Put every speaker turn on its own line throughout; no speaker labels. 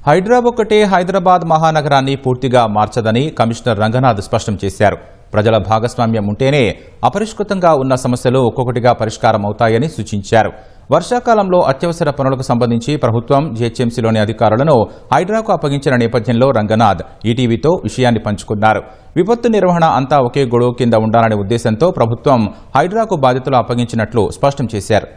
హైడ్రా ఒక్కటే హైదరాబాద్ మహానగరాన్ని పూర్తిగా మార్చదని కమిషనర్ రంగనాథ్ స్పష్టం చేశారు. ప్రజల భాగస్వామ్యం ఉంటేనే అపరిష్కృతంగా ఉన్న సమస్యలు ఒక్కొక్కటిగా పరిష్కారం అవుతాయని సూచించారు. వర్షాకాలంలో అత్యవసర పనులకు సంబంధించి ప్రభుత్వం జీహెచ్ఎంసీలోని అధికారులను హైడ్రాకు అప్పగించిన నేపథ్యంలో రంగనాథ్ ఈటీవీతో విషయాన్ని పంచుకున్నారు. విపత్తు నిర్వహణ అంతా ఒకే గొడుగు కింద ఉండాలనే ఉద్దేశంతో ప్రభుత్వం హైడ్రాకు బాధ్యతలు అప్పగించినట్లు స్పష్టం చేశారు.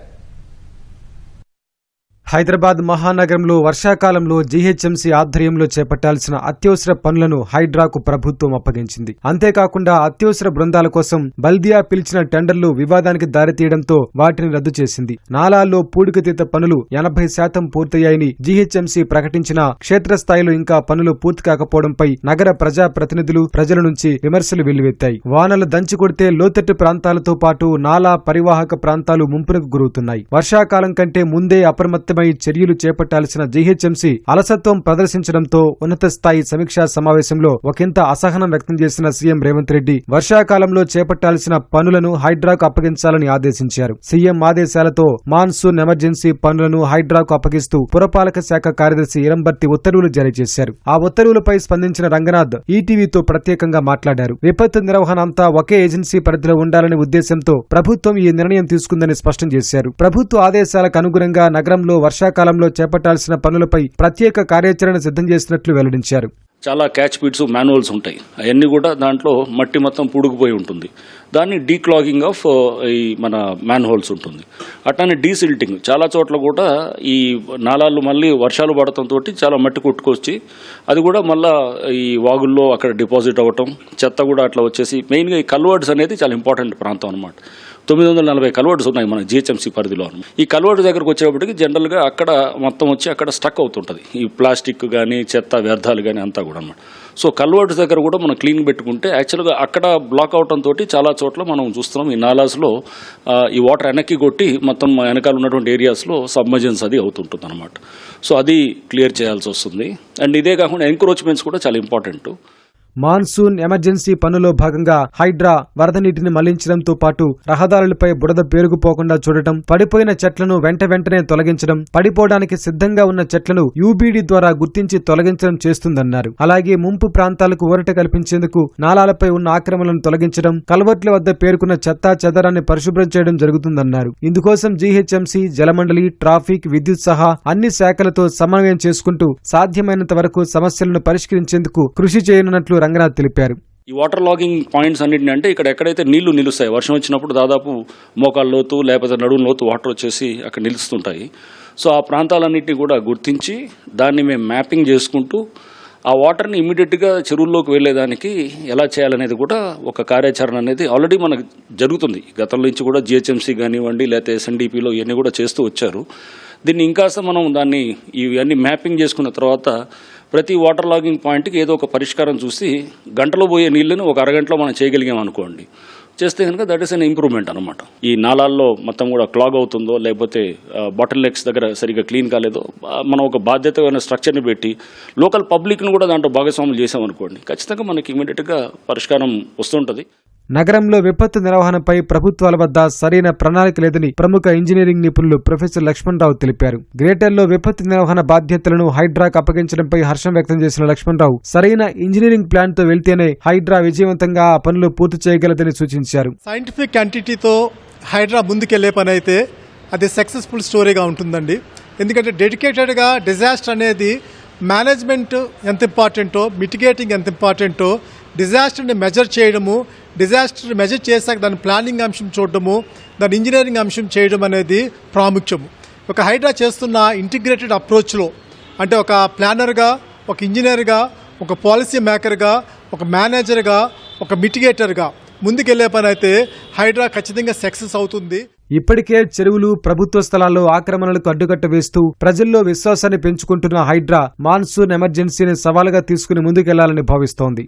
హైదరాబాద్ మహానగరంలో వర్షాకాలంలో జీహెచ్ఎంసీ ఆధ్వర్యంలో చేపట్టాల్సిన అత్యవసర పనులను హైడ్రాకు ప్రభుత్వం అప్పగించింది. అంతేకాకుండా అత్యవసర బృందాల కోసం బల్దియా పిలిచిన టెండర్లు వివాదానికి దారితీయడంతో వాటిని రద్దు చేసింది. నాలాల్లో పూడికతీత పనులు 80% పూర్తయ్యాయని జీహెచ్ఎంసీ ప్రకటించినా క్షేత్రస్థాయిలో ఇంకా పనులు పూర్తి కాకపోవడంపై నగర ప్రజా ప్రతినిధులు ప్రజల నుంచి విమర్శలు వెల్లువెత్తాయి. వానలు దంచి కొడితే లోతట్టు ప్రాంతాలతో పాటు నాలా పరివాహక ప్రాంతాలు ముంపునకు గురవుతున్నాయి. వర్షాకాలం కంటే ముందే అప్రమత్తమైన చర్యలు చేపట్టాల్సిన జీహెచ్ఎంసీ అలసత్వం ప్రదర్శించడంతో ఉన్నత స్థాయి సమీక్షా సమావేశంలో ఒకంత అసహనం వ్యక్తం చేసిన సీఎం రేవంత్ రెడ్డి వర్షాకాలంలో చేపట్టాల్సిన పనులను హైడ్రాకు అప్పగించాలని ఆదేశించారు. సీఎం ఆదేశాలతో మాన్సూన్ ఎమర్జెన్సీ పనులను హైడ్రాకు అప్పగిస్తూ పురపాలక శాఖ కార్యదర్శి ఇరంబర్తి ఉత్తర్వులు జారీ చేశారు. ఆ ఉత్తర్వులపై స్పందించిన రంగనాథ్ ఈటీవీతో ప్రత్యేకంగా మాట్లాడారు. విపత్తు నిర్వహణ అంతా ఒకే ఏజెన్సీ పరిధిలో ఉండాలనే ఉద్దేశంతో ప్రభుత్వం ఈ నిర్ణయం తీసుకుందని స్పష్టం చేశారు. ప్రభుత్వ ఆదేశాలకు అనుగుణంగా నగరంలో వర్షాకాలంలో చేపట్టాల్సిన పనులపై ప్రత్యేక కార్యాచరణ సిద్ధం చేసినట్లు వెల్లడించారు.
చాలా క్యాచ్ పిట్స్ మాన్యువల్స్ ఉంటాయి. అవన్నీ కూడా దాంట్లో మట్టి మొత్తం పూడుకుపోయి ఉంటుంది. దాన్ని డీక్లాగింగ్ ఆఫ్ ఈ మన మ్యాన్ హోల్స్ ఉంటుంది. అట్లానే డీసిల్టింగ్ చాలా చోట్ల కూడా ఈ నాలాలు మళ్ళీ వర్షాలు పడటంతో చాలా మట్టి కొట్టుకొచ్చి అది కూడా మళ్ళీ ఈ వాగుల్లో అక్కడ డిపాజిట్ అవ్వటం, చెత్త కూడా అట్లా వచ్చేసి మెయిన్గా ఈ కల్వర్డ్స్ అనేది చాలా ఇంపార్టెంట్ ప్రాంతం అనమాట. 940 కల్వర్డ్స్ ఉన్నాయి మన జీహెచ్ఎంసీ పరిధిలో. ఈ కల్వర్డ్ దగ్గరకు వచ్చేటప్పటికి జనరల్గా అక్కడ మొత్తం వచ్చి అక్కడ స్టక్ అవుతుంటుంది ఈ ప్లాస్టిక్ కానీ చెత్త వ్యర్థాలు కానీ అంతా కూడా అనమాట. సో కల్వర్డ్స్ దగ్గర కూడా మనం క్లీన్ పెట్టుకుంటే యాక్చువల్గా అక్కడ బ్లాక్ అవడంతో చాలా చోట్ల మనం చూస్తున్నాం ఈ నాలాస్లో ఈ వాటర్ వెనక్కి కొట్టి మొత్తం వెనకాల ఉన్నటువంటి ఏరియాస్లో సబ్మర్జెన్స్ అది అవుతుంటుంది అనమాట. సో అది క్లియర్ చేయాల్సి వస్తుంది. అండ్ ఇదే కాకుండా ఎంక్రోచ్మెంట్స్ కూడా చాలా ఇంపార్టెంట్.
మాన్సూన్ ఎమర్జెన్సీ పనులో భాగంగా హైడ్రా వరద నీటిని మళ్లించడంతో పాటు రహదారులపై బురద పేరుకుపోకుండా చూడటం, పడిపోయిన చెట్లను వెంటనే తొలగించడం, పడిపోవడానికి సిద్ధంగా ఉన్న చెట్లను యూబీడీ ద్వారా గుర్తించి తొలగించడం చేస్తుందన్నారు. అలాగే ముంపు ప్రాంతాలకు ఊరట కల్పించేందుకు నాలాలపై ఉన్న ఆక్రమణలను తొలగించడం, కల్వర్ట్ల వద్ద పేరుకున్న చెత్తా చెదరాన్ని పరిశుభ్రం చేయడం జరుగుతుందన్నారు. ఇందుకోసం జీహెచ్ఎంసీ, జలమండలి, ట్రాఫిక్, విద్యుత్ సహా అన్ని శాఖలతో సమన్వయం చేసుకుంటూ సాధ్యమైనంత వరకు సమస్యలను పరిష్కరించేందుకు కృషి చేయనున్నట్లు రంగనాథ్ తెలిపారు.
ఈ వాటర్ లాగింగ్ పాయింట్స్ అన్నింటినీ అంటే ఇక్కడ ఎక్కడైతే నీళ్లు నిలుస్తాయి వర్షం వచ్చినప్పుడు దాదాపు మోకాళ్ళ లోతు లేకపోతే నడుము లోతు వాటర్ వచ్చేసి అక్కడ నిలుస్తుంటాయి. సో ఆ ప్రాంతాలన్నింటినీ కూడా గుర్తించి దాన్ని మేము మ్యాపింగ్ చేసుకుంటూ ఆ వాటర్ని ఇమీడియట్గా చెరువుల్లోకి వెళ్లేదానికి ఎలా చేయాలనేది కూడా ఒక కార్యాచరణ అనేది ఆల్రెడీ మనకు జరుగుతుంది. గతంలో నుంచి కూడా జీహెచ్ఎంసీ కానివ్వండి లేకపోతే ఎస్ఎన్డిపిలో ఇవన్నీ కూడా చేస్తూ వచ్చారు. దీన్ని ఇంకాస్త మనం దాన్ని ఇవన్నీ మ్యాపింగ్ చేసుకున్న తర్వాత ప్రతి వాటర్ లాగింగ్ పాయింట్కి ఏదో ఒక పరిష్కారం చూసి గంటలో పోయే నీళ్ళని ఒక అరగంటలో మనం చేయగలిగాం అనుకోండి, చేస్తే కనుక దట్ ఈస్ అన్ ఇంప్రూవ్మెంట్ అనమాట. ఈ నాలాల్లో మొత్తం కూడా క్లాగ్ అవుతుందో లేకపోతే బాటిల్ నెక్స్ దగ్గర సరిగ్గా క్లీన్ కాలేదో మనం ఒక బాధ్యతమైన స్ట్రక్చర్ని పెట్టి లోకల్ పబ్లిక్ను కూడా దాంట్లో భాగస్వాములు చేసామనుకోండి, ఖచ్చితంగా మనకి ఇమీడియట్గా పరిష్కారం వస్తుంటుంది.
నగరంలో విపత్తు నిర్వహణపై ప్రభుత్వాల వద్ద సరైన ప్రణాళిక లేదని ప్రముఖ ఇంజనీరింగ్ నిపుణులు ప్రొఫెసర్ లక్ష్మణరావు తెలిపారు. గ్రేటర్లో విపత్తు నిర్వహణ బాధ్యతలను హైడ్రాకు అప్పగించడంపై హర్షం వ్యక్తం చేసిన లక్ష్మణరావు సరైన ఇంజనీరింగ్ ప్లాన్ తో వెళ్తేనే హైడ్రా విజయవంతంగా ఆ పనులు పూర్తి చేయగలదని సూచించారు.
సైంటిఫిక్ ఎంటిటీతో హైడ్రా ముందుకెళ్లే పని అయితే అది సక్సెస్ఫుల్ స్టోరీగా ఉంటుందండి. ఎందుకంటే డెడికేటెడ్గా డిజాస్టర్ అనేది మేనేజ్మెంట్ ఎంత ఇంపార్టెంటో, మిటిగేటింగ్ ఎంత ఇంపార్టెంటో, డిజాస్టర్ని మెజర్ చేయడము, డిజాస్టర్ మెజర్ చేశాక దాని ప్లానింగ్ అంశం చూడడము, దాని ఇంజనీరింగ్ అంశం చేయడం అనేది ప్రాముఖ్యము. ఒక హైడ్రా చేస్తున్న ఇంటిగ్రేటెడ్ అప్రోచ్లో అంటే ఒక ప్లానర్గా, ఒక ఇంజనీర్గా, ఒక పాలసీ మేకర్గా, ఒక మేనేజర్గా, ఒక మిటిగేటర్గా ముందుకెళ్లే పని అయితే హైడ్రా ఖచ్చితంగా సక్సెస్ అవుతుంది.
ఇప్పటికే చెరువులు, ప్రభుత్వ స్థలాల్లో ఆక్రమణలకు అడ్డుకట్ట వేస్తూ ప్రజల్లో విశ్వాసాన్ని పెంచుకుంటున్న హైడ్రా మాన్సూన్ ఎమర్జెన్సీని సవాలుగా తీసుకుని ముందుకెళ్లాలని భావిస్తోంది.